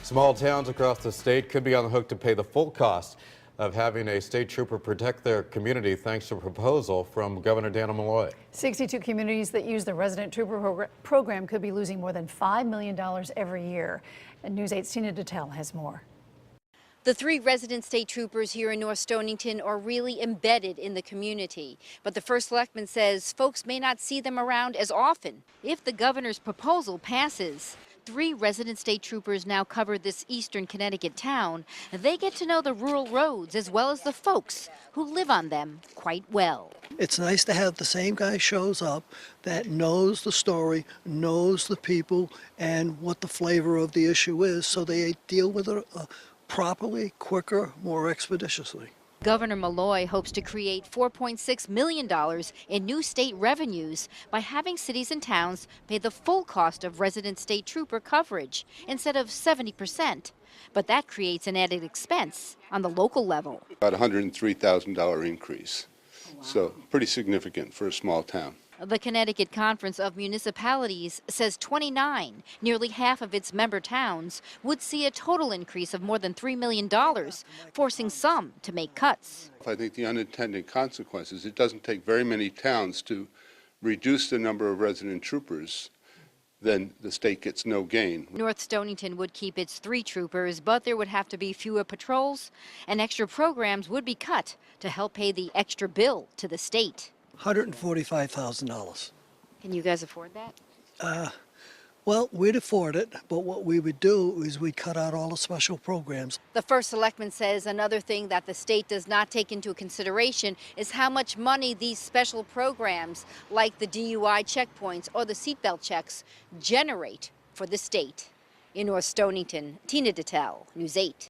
Small towns across the state could be on the hook to pay the full cost of having a state trooper protect their community thanks to a proposal from Governor Dannel Malloy. 62 communities that use the resident trooper program could be losing more than $5 million every year. And News 8's Tina Detel has more. The 3 resident state troopers here in North Stonington are really embedded in the community. But the first selectman says folks may not see them around as often if the governor's proposal passes. 3 resident state troopers now cover this eastern Connecticut town. They get to know the rural roads as well as the folks who live on them quite well. It's nice to have the same guy shows up that knows the story, knows the people, and what the flavor of the issue is, so they deal with it properly, quicker, more expeditiously. Governor Malloy hopes to create $4.6 million in new state revenues by having cities and towns pay the full cost of resident state trooper coverage instead of 70%. But that creates an added expense on the local level. About $103,000 increase. Wow. So pretty significant for a small town. The Connecticut Conference of Municipalities says 29, nearly half of its member towns, would see a total increase of more than $3 million, forcing some to make cuts. I think the unintended consequences, it doesn't take very many towns to reduce the number of resident troopers, then the state gets no gain. North Stonington would keep its 3 troopers, but there would have to be fewer patrols, and extra programs would be cut to help pay the extra bill to the state. $145,000. Can you guys afford that? Well, we'd afford it, but what we would do is we'd cut out all the special programs. The first selectman says another thing that the state does not take into consideration is how much money these special programs, like the DUI checkpoints or the seatbelt checks, generate for the state. In North Stonington, Tina Detel, News 8.